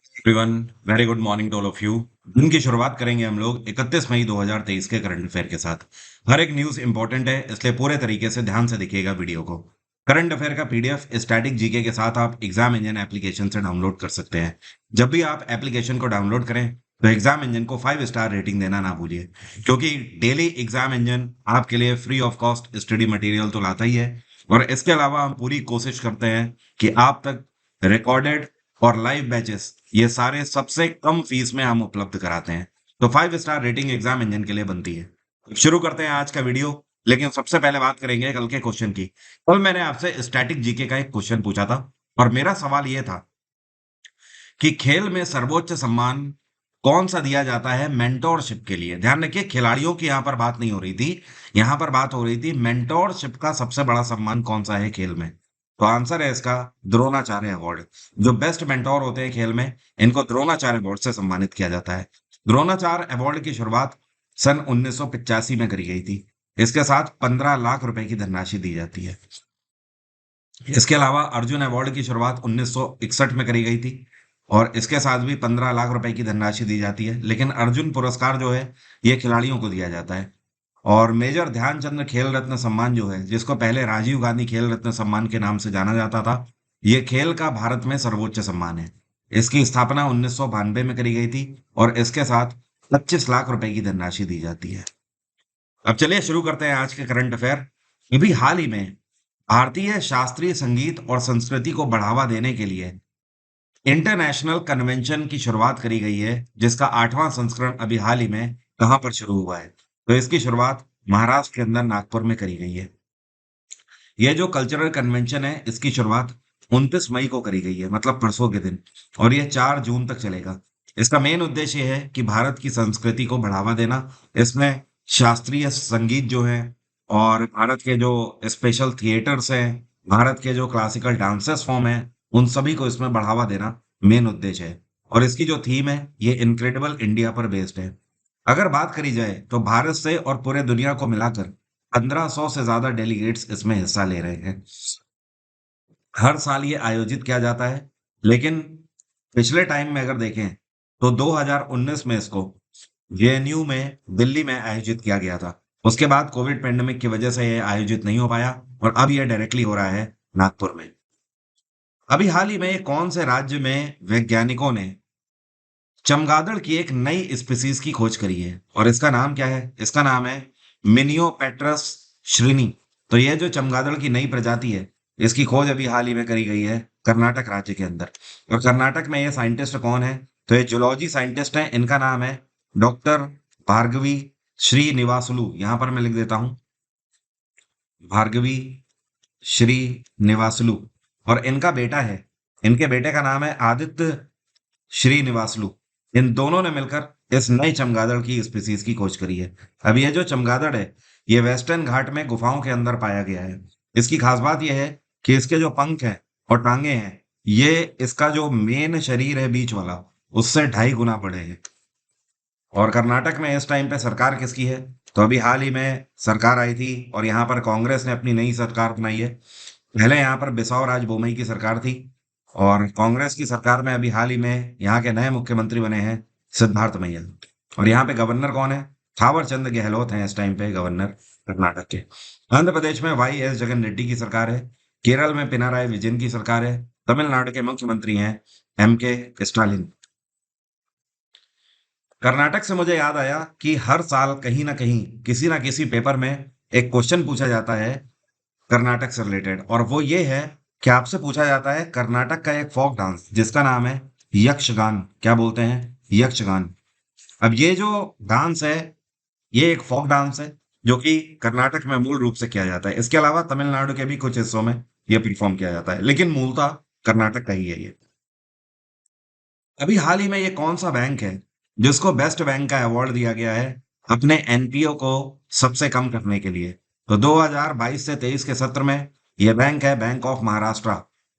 Everyone, very good morning to all of you. दिन की शुरुआत करेंगे हम लोग 31 मई 2023 के करंट अफेयर के साथ। हर एक न्यूज़ इंपॉर्टेंट है, इसलिए पूरे तरीके से ध्यान से देखिएगा वीडियो को। करंट अफेयर का पीडीएफ स्टैटिक जीके के साथ आप एग्जाम इंजन एप्लीकेशन से डाउनलोड कर सकते हैं। जब भी आप एप्लीकेशन को डाउनलोड करें तो एग्जाम इंजन को 5 स्टार रेटिंग देना ना भूलिए, क्योंकि डेली एग्जाम इंजन आपके लिए free of cost study material तो लाता ही है, और इसके अलावा हम पूरी कोशिश करते हैं कि आप तक रिकॉर्डेड और लाइव बैचेस ये सारे सबसे कम फीस में हम उपलब्ध कराते हैं। तो 5 स्टार रेटिंग एग्जाम इंजन के लिए बनती है। शुरू करते हैं आज का वीडियो, लेकिन सबसे पहले बात करेंगे कल के क्वेश्चन की। कल मैंने आपसे स्टैटिक जीके का एक क्वेश्चन पूछा था, और मेरा सवाल ये था कि खेल में सर्वोच्च सम्मान कौन सा दिया जाता है मेंटोरशिप के लिए। ध्यान रखिए, खिलाड़ियों की यहाँ पर बात नहीं हो रही थी, यहाँ पर बात हो रही थी मेंटोरशिप का सबसे बड़ा सम्मान कौन सा है खेल में। तो आंसर है इसका द्रोणाचार्य अवार्ड। जो बेस्ट मेंटोर होते हैं खेल में, इनको द्रोणाचार्य अवार्ड से सम्मानित किया जाता है। द्रोणाचार्य अवार्ड की शुरुआत सन 1985 में करी गई थी। इसके साथ 15 लाख रुपए की धनराशि दी जाती है। इसके अलावा अर्जुन अवार्ड की शुरुआत 1961 में करी गई थी, और इसके साथ भी 15 लाख रुपए की धनराशि दी जाती है। लेकिन अर्जुन पुरस्कार जो है, ये खिलाड़ियों को दिया जाता है। और मेजर ध्यानचंद खेल रत्न सम्मान जो है, जिसको पहले राजीव गांधी खेल रत्न सम्मान के नाम से जाना जाता था, ये खेल का भारत में सर्वोच्च सम्मान है। इसकी स्थापना 1992 में करी गई थी, और इसके साथ 25 लाख रुपए की धनराशि दी जाती है। अब चलिए शुरू करते हैं आज के करंट अफेयर। अभी हाल ही में भारतीय शास्त्रीय संगीत और संस्कृति को बढ़ावा देने के लिए इंटरनेशनल कन्वेंशन की शुरुआत करी गई है, जिसका 8वां संस्करण अभी हाल ही में कहां पर शुरू हुआ है। तो इसकी शुरुआत महाराष्ट्र के अंदर नागपुर में करी गई है। यह जो कल्चरल कन्वेंशन है, इसकी शुरुआत 29 मई को करी गई है, मतलब परसों के दिन, और यह 4 जून तक चलेगा। इसका मेन उद्देश्य यह है कि भारत की संस्कृति को बढ़ावा देना। इसमें शास्त्रीय संगीत जो है, और भारत के जो स्पेशल थिएटर्स हैं, भारत के जो क्लासिकल डांसेस फॉर्म है, उन सभी को इसमें बढ़ावा देना मेन उद्देश्य है। और इसकी जो थीम है, ये इनक्रेडिबल इंडिया पर बेस्ड है। अगर बात करी जाए तो भारत से और पूरे दुनिया को मिलाकर 1500 से ज्यादा डेलीगेट्स इसमें हिस्सा ले रहे हैं। हर साल ये आयोजित किया जाता है, लेकिन पिछले टाइम में अगर देखें तो 2019 में इसको जेएनयू में दिल्ली में आयोजित किया गया था। उसके बाद कोविड पेंडेमिक की वजह से ये आयोजित नहीं हो पाया, और अब ये डायरेक्टली हो रहा है नागपुर में। अभी हाल ही में कौन से राज्य में वैज्ञानिकों ने चमगादड़ की एक नई स्पीसीज की खोज करी है, और इसका नाम क्या है? इसका नाम है मिनियोपेट्रस श्रिनी। तो यह जो चमगादड़ की नई प्रजाति है, इसकी खोज अभी हाल ही में करी गई है कर्नाटक राज्य के अंदर। और कर्नाटक में ये साइंटिस्ट कौन है? तो ये जूलॉजी साइंटिस्ट हैं। इनका नाम है डॉक्टर भार्गवी श्रीनिवासुलु। यहां पर मैं लिख देता हूं, भार्गवी श्रीनिवासुलु। और इनका बेटा है, इनके बेटे का नाम है आदित्य श्रीनिवासलु। इन दोनों ने मिलकर इस नए चमगादड़ की स्पीसीज की खोज करी है। अब ये जो चमगादड़ है, ये वेस्टर्न घाट में गुफाओं के अंदर पाया गया है। इसकी खास बात यह है कि इसके जो पंख हैं और टांगे हैं, ये इसका जो मेन शरीर है बीच वाला, उससे 2.5 गुना बड़े हैं। और कर्नाटक में इस टाइम पे सरकार किसकी है? तो अभी हाल ही में सरकार आई थी, और यहाँ पर कांग्रेस ने अपनी नई सरकार बनाई है। पहले यहाँ पर बिसावराज बोमई की सरकार थी, और कांग्रेस की सरकार में अभी हाल ही में यहाँ के नए मुख्यमंत्री बने हैं सिद्धार्थ मैया। और यहाँ पे गवर्नर कौन है? थावर चंद गहलोत हैं इस टाइम पे गवर्नर कर्नाटक के। आंध्र प्रदेश में वाई एस जगन रेड्डी की सरकार है। केरल में पिनाराई विजयन की सरकार है। तमिलनाडु के मुख्यमंत्री हैं एम के स्टालिन। कर्नाटक से मुझे याद आया कि हर साल कहीं ना कहीं किसी ना किसी पेपर में एक क्वेश्चन पूछा जाता है कर्नाटक से रिलेटेड, और वो ये है कि आपसे पूछा जाता है कर्नाटक का एक फोक डांस जिसका नाम है यक्षगान। क्या बोलते हैं? यक्षगान। अब ये जो डांस है, ये एक फोक डांस है जो कि कर्नाटक में मूल रूप से किया जाता है। इसके अलावा तमिलनाडु के भी कुछ हिस्सों में ये परफॉर्म किया जाता है, लेकिन मूलतः कर्नाटक का ही है ये। अभी हाल ही में ये कौन सा बैंक है जिसको बेस्ट बैंक का अवार्ड दिया गया है अपने एनपीओ को सबसे कम करने के लिए? तो 2022 से 23 के सत्र में यह बैंक है bank of Maharashtra.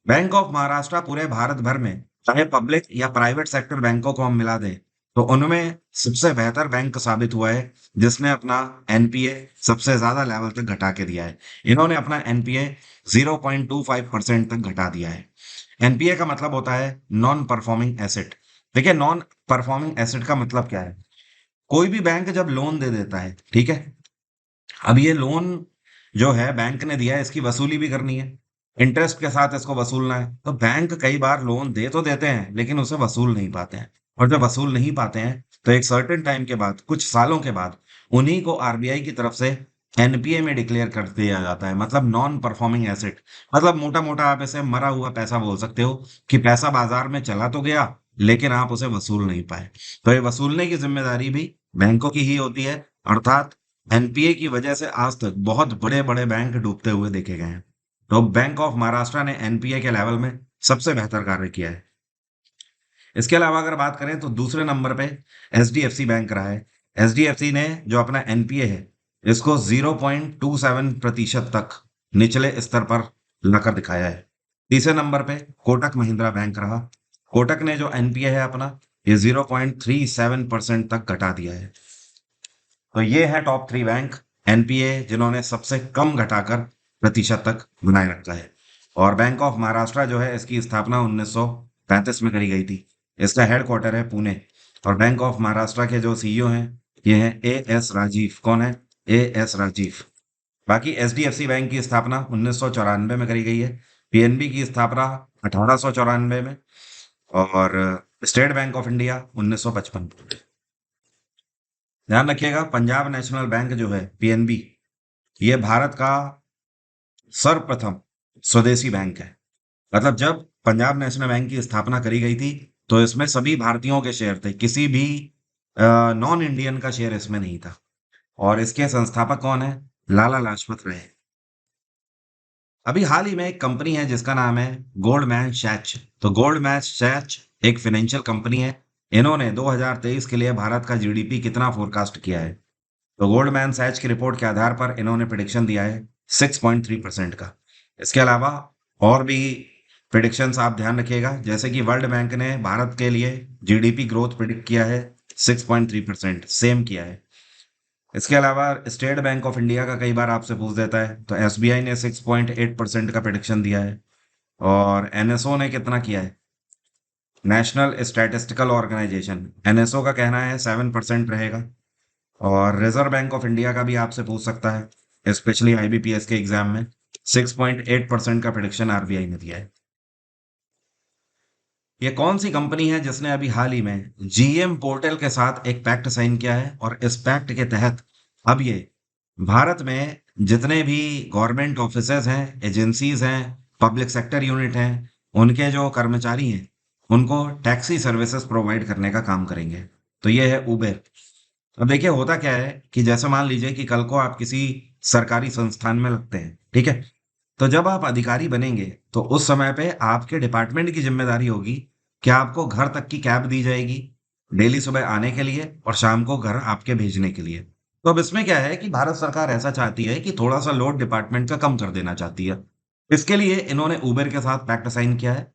Bank of Maharashtra पूरे भारत भर में, चाहे पब्लिक या प्राइवेट सेक्टर बैंकों को हम मिला दें, तो उनमें सबसे बेहतर बैंक साबित हुआ है, जिसने अपना एनपीए सबसे ज्यादा लेवल तक घटा के दिया है। इन्होंने अपना एनपीए 0.25% तक घटा दिया है। एनपीए का मतलब होता है नॉन परफॉर्मिंग एसेट। देखिए, नॉन परफॉर्मिंग एसेट का मतलब क्या है? कोई भी बैंक जब लोन दे देता है, ठीक है? अब ये लोन जो है बैंक ने दिया है, इसकी वसूली भी करनी है, इंटरेस्ट के साथ इसको वसूलना है। तो बैंक कई बार लोन दे तो देते हैं लेकिन उसे वसूल नहीं पाते हैं, और जब वसूल नहीं पाते हैं तो एक सर्टेन टाइम के बाद, कुछ सालों के बाद, उन्हीं को आरबीआई की तरफ से एनपीए में डिक्लेयर कर दिया जाता है, मतलब नॉन परफॉर्मिंग एसेट। मतलब मोटा मोटा आप इसे मरा हुआ पैसा बोल सकते हो, कि पैसा बाजार में चला तो गया लेकिन आप उसे वसूल नहीं पाए। तो ये वसूलने की जिम्मेदारी भी बैंकों की ही होती है। अर्थात एनपीए की वजह से आज तक बहुत बड़े-बड़े बैंक डूबते हुए देखे गए हैं। तो बैंक ऑफ महाराष्ट्र ने एनपीए के लेवल में सबसे बेहतर कार्य किया है। इसके अलावा अगर बात करें तो दूसरे नंबर पे एचडीएफसी बैंक रहा है। एचडीएफसी ने जो अपना एनपीए है, इसको 0.27% तक निचले स्तर पर लाकर दिखाया है। तीसरे नंबर पे कोटक महिंद्रा बैंक रहा। कोटक ने जो एनपीए है अपना, ये 0.37% तक घटा दिया है। तो ये है टॉप 3 बैंक एनपीए जिन्होंने सबसे कम घटाकर प्रतिशत तक बनाए रखा है। और बैंक ऑफ महाराष्ट्र जो है, इसकी स्थापना 1935 में करी गई थी। इसका हेडक्वार्टर है पुणे। और बैंक ऑफ महाराष्ट्र के जो सीईओ हैं, ये हैं ए एस राजीव। कौन है? A S Rajeev. बाकी एचडीएफसी बैंक की स्थापना 1994 में करी गई है। पीएनबी की स्थापना 1894 में। और स्टेट बैंक ऑफ इंडिया 1955। ध्यान रखिएगा, पंजाब नेशनल बैंक जो है पीएनबी, ये भारत का सर्वप्रथम स्वदेशी बैंक है। मतलब जब पंजाब नेशनल बैंक की स्थापना करी गई थी तो इसमें सभी भारतीयों के शेयर थे, किसी भी नॉन इंडियन का शेयर इसमें नहीं था। और इसके संस्थापक कौन है? लाला लाजपत राय। अभी हाल ही में एक कंपनी है जिसका नाम है गोल्डमैन सैच। तो गोल्डमैन सैच एक फाइनेंशियल कंपनी है। इन्होंने 2023 के लिए भारत का जीडीपी कितना फोरकास्ट किया है? तो गोल्डमैन सैच की रिपोर्ट के आधार पर इन्होंने प्रिडिक्शन दिया है 6.3% का। इसके अलावा और भी प्रिडिक्शंस आप ध्यान रखिएगा, जैसे कि वर्ल्ड बैंक ने भारत के लिए जीडीपी ग्रोथ प्रिडिक्ट किया है 6.3%, सेम किया है। इसके अलावा स्टेट बैंक ऑफ इंडिया का कई बार आपसे पूछ देता है, तो एसबीआई ने 6.8% का प्रिडिक्शन दिया है। और एनएसओ ने कितना किया है? नेशनल स्टैटिस्टिकल ऑर्गेनाइजेशन, एनएसओ का कहना है 7% रहेगा। और रिजर्व बैंक ऑफ इंडिया का भी आपसे पूछ सकता है, स्पेशली आईबीपीएस के एग्जाम में। 6.8% का प्रिडिक्शन आरबीआई ने दिया है। ये कौन सी कंपनी है जिसने अभी हाल ही में जीएम पोर्टल के साथ एक पैक्ट साइन किया है, और इस पैक्ट के तहत अब ये भारत में जितने भी गवर्नमेंट ऑफिसेज हैं, एजेंसीज हैं, पब्लिक सेक्टर यूनिट हैं, उनके जो कर्मचारी हैं, उनको टैक्सी सर्विसेज प्रोवाइड करने का काम करेंगे। तो ये है उबेर। अब देखिए, होता क्या है कि जैसे मान लीजिए कि कल को आप किसी सरकारी संस्थान में लगते हैं, ठीक है? तो जब आप अधिकारी बनेंगे तो उस समय पे आपके डिपार्टमेंट की जिम्मेदारी होगी कि आपको घर तक की कैब दी जाएगी, डेली सुबह आने के लिए और शाम को घर आपके भेजने के लिए। तो अब इसमें क्या है कि भारत सरकार ऐसा चाहती है कि थोड़ा सा लोड डिपार्टमेंट का कम कर देना चाहती है। इसके लिए इन्होंने उबेर के साथ पैक्ट साइन किया है।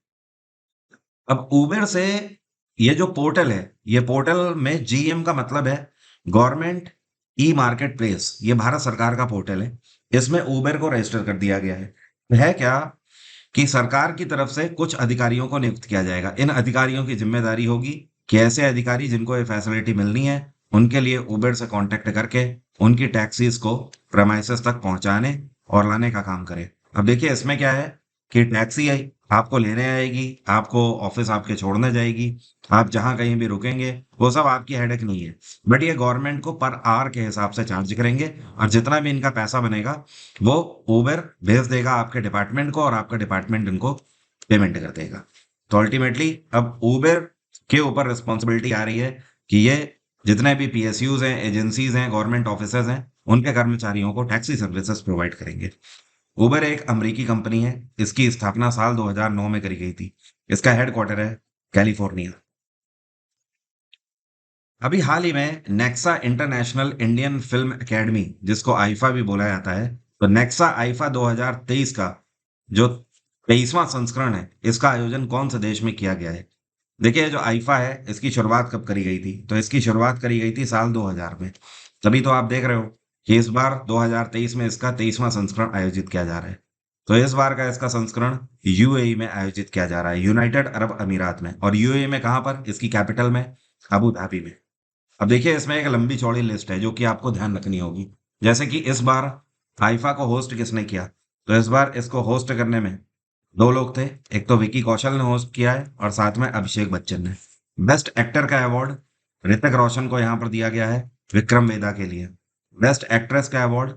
अब उबेर से ये जो पोर्टल है, ये पोर्टल में जीएम का मतलब है गवर्नमेंट ई मार्केट प्लेस। ये भारत सरकार का पोर्टल है। इसमें उबेर को रजिस्टर कर दिया गया है क्या कि सरकार की तरफ से कुछ अधिकारियों को नियुक्त किया जाएगा। इन अधिकारियों की जिम्मेदारी होगी कि ऐसे अधिकारी जिनको ये फैसिलिटी मिलनी है, उनके लिए उबेर से कांटेक्ट करके उनकी टैक्सीज को प्रेमाइसेस तक पहुंचाने और लाने का काम करें। अब देखिए, इसमें क्या है कि टैक्सी आई आपको लेने आएगी, आपको ऑफिस आपके छोड़ने जाएगी, आप जहां कहीं भी रुकेंगे, वो सब आपकी हेडेक नहीं है। बट ये गवर्नमेंट को पर आवर के हिसाब से चार्ज करेंगे, और जितना भी इनका पैसा बनेगा वो उबर भेज देगा आपके डिपार्टमेंट को, और आपका डिपार्टमेंट इनको पेमेंट कर देगा। तो अल्टीमेटली अब उबर के ऊपर रिस्पॉन्सिबिलिटी आ रही है कि ये जितने भी पीएसयूज हैं, एजेंसीज हैं, गवर्नमेंट ऑफिसर्स हैं, उनके कर्मचारियों को टैक्सी सर्विसेज प्रोवाइड करेंगे। उबर एक अमेरिकी कंपनी है। इसकी स्थापना साल 2009 में करी गई थी। इसका हेडक्वार्टर है कैलिफोर्निया। अभी हाल ही में Nexa international Indian film academy, जिसको आईफा भी बोला जाता है, तो नेक्सा आईफा 2023 का जो 23वां संस्करण है, इसका आयोजन कौन से देश में किया गया है? देखिए, जो आईफा है इसकी शुरुआत कब करी गई थी? तो इसकी शुरुआत करी गई थी साल 2000 में। तभी तो आप देख रहे हो कि इस बार 2023 में इसका 23वां संस्करण आयोजित किया जा रहा है। तो इस बार का इसका संस्करण यूएई में आयोजित किया जा रहा है, यूनाइटेड अरब अमीरात में। और यूएई में कहां पर? इसकी कैपिटल में अबू धाबी में। अब देखिए इसमें एक लंबी चौड़ी लिस्ट है जो कि आपको ध्यान रखनी होगी। जैसे कि इस बार आईफा को होस्ट किसने किया? तो इस बार इसको होस्ट करने में दो लोग थे। एक तो विकी कौशल ने होस्ट किया है और साथ में अभिषेक बच्चन ने। बेस्ट एक्टर का अवार्ड ऋतिक रोशन को यहाँ पर दिया गया है विक्रम वेदा के लिए। बेस्ट एक्ट्रेस का अवार्ड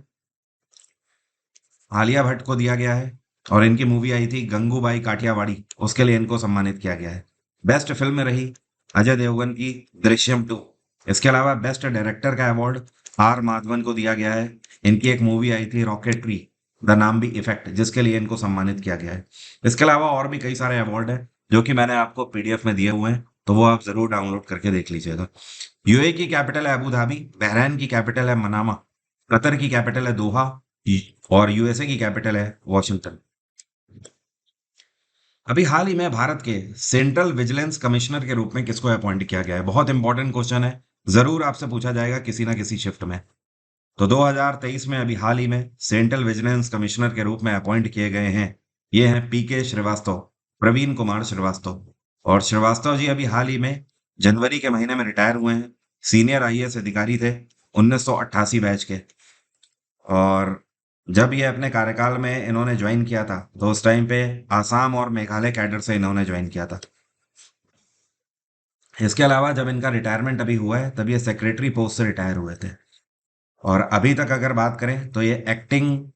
आलिया भट्ट को दिया गया है और इनकी मूवी आई थी गंगूबाई काठियावाड़ी, उसके लिए इनको सम्मानित किया गया है। बेस्ट फिल्म रही अजय देवगन की दृश्यम 2। इसके अलावा बेस्ट डायरेक्टर का अवार्ड आर माधवन को दिया गया है। इनकी एक मूवी आई थी रॉकेटरी द नाम भी इफेक्ट, जिसके लिए इनको सम्मानित किया गया है। इसके अलावा और भी कई सारे अवार्ड हैं जो कि मैंने आपको पीडीएफ में दिए हुए हैं, तो वो आप जरूर डाउनलोड करके देख लीजिएगा। यूएई की कैपिटल है अबू धाबी, बहरीन की कैपिटल है मनामा, कतर की कैपिटल है दोहा और यूएसए की कैपिटल है वॉशिंगटन। अभी हाल ही में भारत के सेंट्रल विजिलेंस कमिश्नर के रूप में किसको अपॉइंट किया गया है? बहुत इंपॉर्टेंट क्वेश्चन है, जरूर आपसे पूछा जाएगा किसी ना किसी शिफ्ट में। तो 2023 में अभी हाल ही में सेंट्रल विजिलेंस कमिश्नर के रूप में अपॉइंट किए गए हैं, ये हैं पीके श्रीवास्तव, प्रवीण कुमार श्रीवास्तव। और श्रीवास्तव जी अभी हाल ही में जनवरी के महीने में रिटायर हुए हैं। सीनियर आईएएस अधिकारी थे 1988 बैच के। और जब ये अपने कार्यकाल में इन्होंने ज्वाइन किया था तो उस टाइम पे आसाम और मेघालय कैडर से इन्होंने ज्वाइन किया था। इसके अलावा जब इनका रिटायरमेंट अभी हुआ है तब ये सेक्रेटरी पोस्ट से रिटायर हुए थे। और अभी तक अगर बात करें तो ये एक्टिंग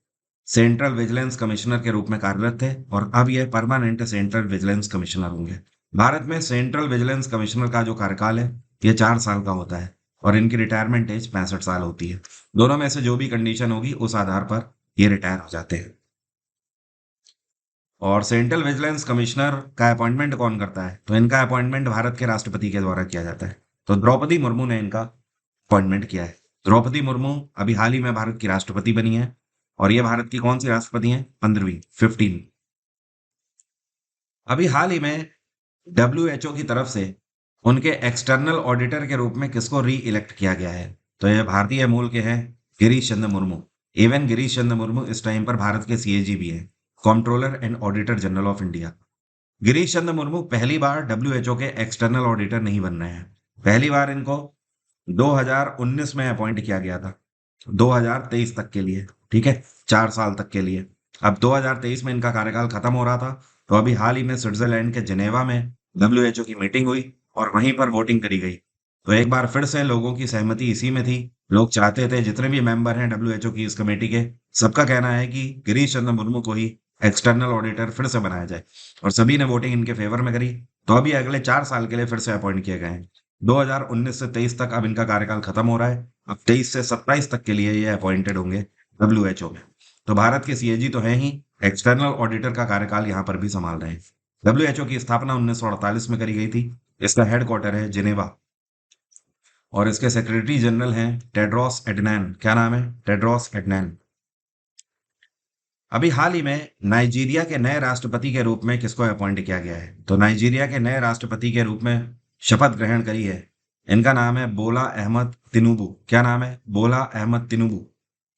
सेंट्रल विजिलेंस कमिश्नर के रूप में कार्यरत थे और अब ये परमानेंट सेंट्रल विजिलेंस कमिश्नर होंगे। भारत में सेंट्रल विजिलेंस कमिश्नर का जो कार्यकाल है ये 4 साल का होता है और इनकी रिटायरमेंट एज 65 साल होती है। दोनों में से जो भी कंडीशन होगी उस आधार पर ये रिटायर हो जाते हैं। और सेंट्रल विजिलेंस कमिश्नर का अपॉइंटमेंट कौन करता है? तो इनका अपॉइंटमेंट भारत के राष्ट्रपति के द्वारा किया जाता है। तो द्रौपदी मुर्मू ने इनका अपॉइंटमेंट किया है। द्रौपदी मुर्मू अभी हाल ही में भारत की राष्ट्रपति बनी है और ये भारत की कौन सी राष्ट्रपति हैं? 15वीं 15। अभी हाल ही में डब्ल्यूएचओ की तरफ से उनके एक्सटर्नल ऑडिटर के रूप में किसको री इलेक्ट किया गया है? तो ये भारतीय मूल के हैं गिरीश चंद्र मुर्मू। इवन गिरीश चंद्र मुर्मू इस टाइम पर भारत के सीएजी भी हैं, controller and auditor general of India. Girish Chandra Murmu पहली बार डब्ल्यूएचओ के एक्सटर्नल ऑडिटर नहीं बन रहे हैं। पहली बार इनको 2019 में अपॉइंट किया गया था, 2023 तक के लिए, ठीक है, 4 साल तक के लिए। अब 2023 में इनका कार्यकाल खत्म हो रहा था तो अभी हाल ही में स्विट्जरलैंड के जिनेवा में डब्ल्यूएचओ की मीटिंग हुई और वहीं पर वोटिंग करी गई। तो एक बार फिर से लोगों की सहमति इसी में थी। लोग चाहते थे, जितने भी मेंबर हैं डब्ल्यूएचओ की इस कमेटी के, सबका कहना है कि गिरीश चंद्र मुर्मू को ही एक्सटर्नल ऑडिटर फिर से बनाया जाए और सभी ने वोटिंग इनके फेवर में करी। तो अभी अगले 4 साल के लिए फिर से अपॉइंट किए गए हैं। 2019 से 23 तक अब इनका कार्यकाल खत्म हो रहा है। अब 23 से 27 तक के लिए ये अपॉइंटेड होंगे डब्ल्यूएचओ में। तो भारत के सीएजी तो हैं ही, एक्सटर्नल ऑडिटर का कार्यकाल यहाँ पर भी संभाल रहे हैं। डब्ल्यूएचओ की स्थापना 1948 में करी गई थी। इसका हेडक्वार्टर है जिनेवा और इसके सेक्रेटरी जनरल हैं टेड्रोस एडनैन। क्या नाम है? टेड्रोस एडनैन। अभी हाल ही में नाइजीरिया के नए राष्ट्रपति के रूप में किसको अपॉइंट किया गया है? तो नाइजीरिया के नए राष्ट्रपति के रूप में शपथ ग्रहण करी है, इनका नाम है बोला अहमद तिनुबू। क्या नाम है? बोला अहमद तिनुबू।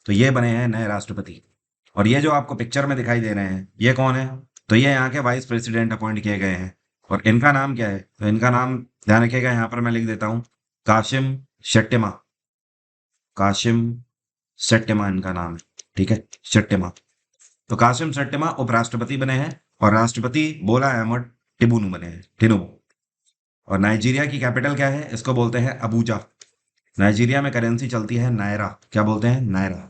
तो ये बने हैं नए राष्ट्रपति। और ये जो आपको पिक्चर में दिखाई दे रहे हैं ये कौन है? तो ये यहाँ के वाइस प्रेसिडेंट अपॉइंट किए गए हैं। और इनका नाम क्या है? तो इनका नाम ध्यान रखिएगा, यहाँ पर मैं लिख देता हूँ, काशिम शेट्टिमा। काशिम शेट्टिमा इनका नाम है, ठीक है, शेट्टिमा। तो कासिम शेट्टिमा उपराष्ट्रपति बने हैं और राष्ट्रपति बोला अहमद टिनुबू बने हैं, टिनुबू। और नाइजीरिया की कैपिटल क्या है? इसको बोलते हैं अबूजा। नाइजीरिया में करेंसी चलती है नायरा। क्या बोलते हैं? नायरा।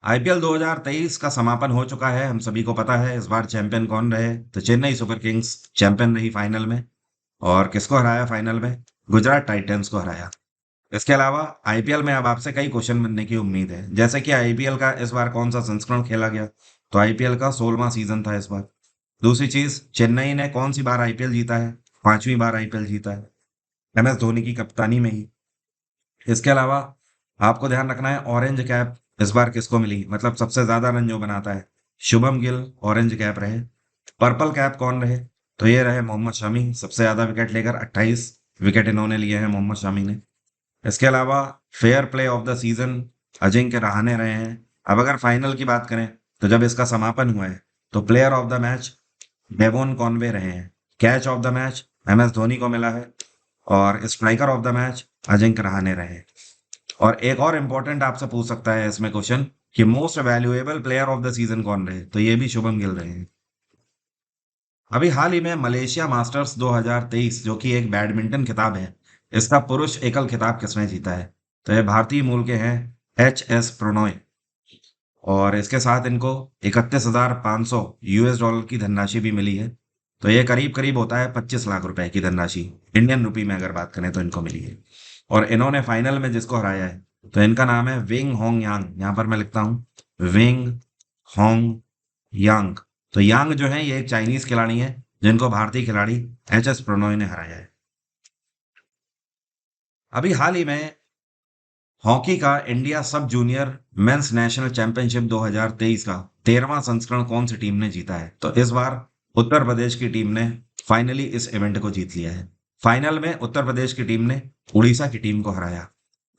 आईपीएल 2023 का समापन हो चुका है, हम सभी को पता है। इस बार चैंपियन कौन रहे? तो चेन्नई सुपर किंग्स चैंपियन रही फाइनल में। और किसको हराया फाइनल में? गुजरात टाइटंस को हराया। इसके अलावा आईपीएल में अब आपसे कई क्वेश्चन बनने की उम्मीद है, जैसे कि आईपीएल का इस बार कौन सा संस्करण खेला गया? तो आईपीएल का 16वां सीजन था इस बार। दूसरी चीज, चेन्नई ने कौन सी बार आईपीएल जीता है? 5वीं बार आईपीएल जीता है, एमएस धोनी की कप्तानी में ही। इसके अलावा आपको ध्यान रखना है ऑरेंज कैप इस बार किसको मिली, मतलब सबसे ज्यादा रन जो बनाता है, शुभम गिल ऑरेंज कैप रहे। पर्पल कैप कौन रहे? तो ये रहे मोहम्मद शमी, सबसे ज्यादा विकेट लेकर 28 विकेट इन्होंने लिए हैं मोहम्मद शमी ने। इसके अलावा fair play of the season Ajinkya Rahane रहे हैं। अब अगर फाइनल की बात करें तो जब इसका समापन हुआ है तो player of the match Devon Conway रहे हैं। Catch of the match M S Dhoni को मिला है और striker of the match Ajinkya Rahane रहे। और एक और इम्पोर्टेंट आपसे पूछ सकता है इसमें क्वेश्चन कि most valuable player of the season कौन रहे, तो ये भी शुभम गिल रहे हैं। अभी हाल ही में मलेशिया मास्टर्स 2023 जो कि एक बैडमिंटन खिताब है, इसका पुरुष एकल खिताब किसने जीता है? तो ये भारतीय मूल के हैं एच एस प्रणॉय। और इसके साथ इनको 31,500 यूएस डॉलर की धनराशि भी मिली है। तो ये करीब करीब होता है 25 लाख रुपए की धनराशि, इंडियन रुपी में अगर बात करें तो इनको मिली है। और इन्होंने फाइनल में जिसको हराया है तो इनका नाम है विंग होंग यांग। यहाँ पर मैं लिखता हूँ विंग होंग यांग। तो यांग जो है ये एक चाइनीज खिलाड़ी है जिनको भारतीय खिलाड़ी एच एस प्रणॉय ने हराया है। अभी हाल ही में हॉकी का इंडिया सब जूनियर मेंस नेशनल चैंपियनशिप 2023 का 13वां संस्करण कौन सी टीम ने जीता है? तो इस बार उत्तर प्रदेश की टीम ने फाइनली इस इवेंट को जीत लिया है। फाइनल में उत्तर प्रदेश की टीम ने उड़ीसा की टीम को हराया।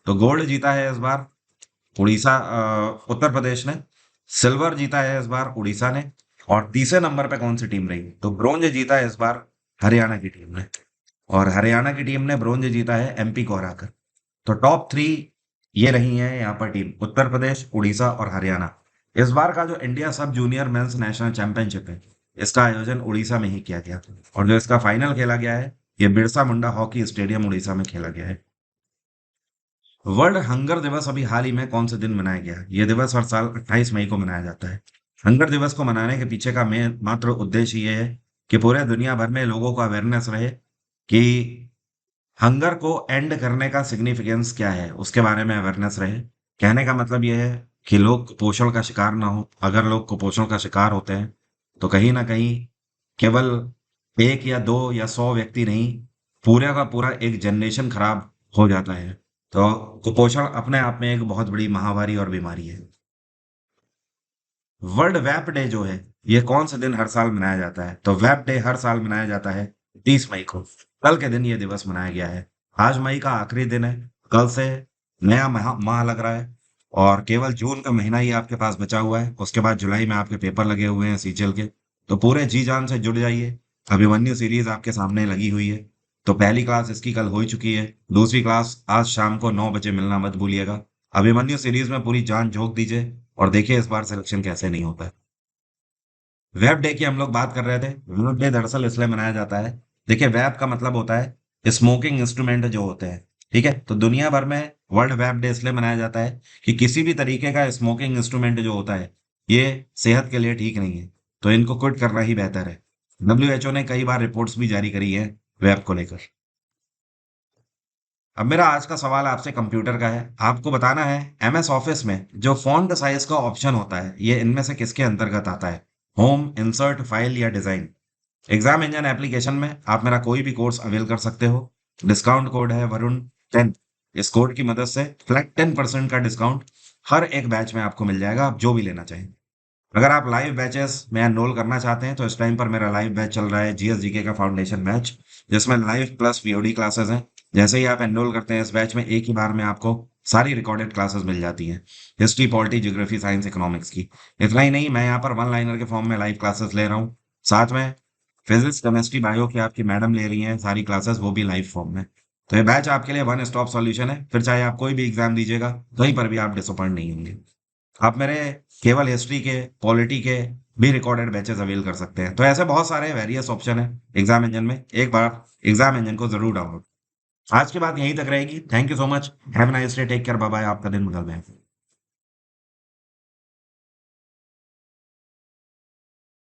तो गोल्ड जीता है इस बार उत्तर प्रदेश ने। सिल्वर जीता है इस बार उड़ीसा ने। और तीसरे नंबर पे कौन सी टीम रही? तो ब्रोंज जीता है इस बार हरियाणा की टीम ने। और हरियाणा की टीम ने ब्रोंज जीता है एमपी को हराकर। तो टॉप थ्री ये रही हैं यहाँ पर टीम, उत्तर प्रदेश, उड़ीसा और हरियाणा। इस बार का जो इंडिया सब जूनियर मेंस नेशनल चैंपियनशिप है, इसका आयोजन उड़ीसा में ही किया गया और जो इसका फाइनल खेला गया है ये बिरसा मुंडा हॉकी स्टेडियम उड़ीसा में खेला गया है। वर्ल्ड हंगर दिवस अभी हाल ही में कौन से दिन मनाया गया? ये दिवस हर साल 28 मई को मनाया जाता है। हंगर दिवस को मनाने के पीछे का मेन मात्र उद्देश्य ये है कि पूरे दुनिया भर में लोगों को अवेयरनेस रहे कि हंगर को एंड करने का सिग्निफिकेंस क्या है, उसके बारे में अवेयरनेस रहे। कहने का मतलब यह है कि लोग कुपोषण का शिकार ना हो। अगर लोग कुपोषण का शिकार होते हैं तो कहीं ना कहीं केवल एक या दो या 100 व्यक्ति नहीं, पूरा का पूरा एक जनरेशन खराब हो जाता है। तो कुपोषण अपने आप में एक बहुत बड़ी महामारी और बीमारी है। वर्ल्ड वेप डे जो है ये कौन से दिन हर साल मनाया जाता है? तो वेप डे हर साल मनाया जाता है 30 मई को। कल के दिन ये दिवस मनाया गया है। आज मई का आखिरी दिन है। कल से नया माह लग रहा है और केवल जून का महीना ही आपके पास बचा हुआ है। उसके बाद जुलाई में आपके पेपर लगे हुए हैं सीजीएल के। तो पूरे जी जान से जुड़ जाइए। अभिमन्यु सीरीज आपके सामने लगी हुई है। तो पहली क्लास इसकी कल हो चुकी है। दूसरी क्लास आज शाम को 9 बजे मिलना मत भूलिएगा। अभिमन्यु सीरीज में पूरी जान झोंक दीजिए और देखिए इस बार सिलेक्शन कैसे नहीं होता है। वेब डे की हम लोग बात कर रहे थे। वेब डे दरअसल इसलिए मनाया जाता है, देखिए वेब का मतलब होता है स्मोकिंग इंस्ट्रूमेंट जो होते हैं, ठीक है। तो दुनिया भर में वर्ल्ड वेब डे इसलिए मनाया जाता है कि किसी भी तरीके का स्मोकिंग इंस्ट्रूमेंट जो होता है ये सेहत के लिए ठीक नहीं है, तो इनको क्विट करना ही बेहतर है। डब्ल्यूएचओ ने कई बार रिपोर्ट्स भी जारी करी है वेब को लेकर। अब मेरा आज का सवाल आपसे कंप्यूटर का है। आपको बताना है एमएस ऑफिस में जो फॉन्ट साइज का ऑप्शन होता है ये इनमें से किसके अंतर्गत आता है? होम, इंसर्ट, फाइल या डिजाइन? एग्जाम इंजन एप्लीकेशन में आप मेरा कोई भी कोर्स अवेल कर सकते हो। डिस्काउंट कोड है वरुण 10। इस कोड की मदद से फ्लैट 10% का डिस्काउंट हर एक बैच में आपको मिल जाएगा, आप जो भी लेना चाहें। अगर आप लाइव बैचेस में एनरोल करना चाहते हैं तो इस टाइम पर मेरा लाइव बैच चल रहा है जीएसजीके का फाउंडेशन बैच, जिसमें लाइव प्लस वीओडी क्लासेस हैं। जैसे ही आप एनरोल करते हैं इस बैच में एक ही बार में आपको सारी रिकॉर्डेड क्लासेस मिल जाती हैं, history, polity, geography, science, economics की। इतना ही नहीं, मैं यहाँ पर वन लाइनर के फॉर्म में लाइव क्लासेस ले रहा हूँ। साथ में फिजिक्स, केमिस्ट्री, बायो की आपकी मैडम ले रही हैं सारी क्लासेस, वो भी लाइव फॉर्म में। तो ये बैच आपके लिए वन स्टॉप सॉल्यूशन है। फिर चाहे आप कोई भी एग्जाम दीजिएगा कहीं पर भी आप डिसअपॉइंट नहीं होंगे। आप मेरे केवल हिस्ट्री के, पॉलिटी के भी रिकॉर्डेड बैचेस अवेल कर सकते हैं। तो ऐसे बहुत सारे वेरियस ऑप्शन है एग्जाम इंजन में। एक बार एग्जाम इंजन को जरूर डाउनलोड। आज की बात यहीं तक रहेगी। Thank you so much. Have a nice day. Take care. Bye bye. आपका दिन बदल में।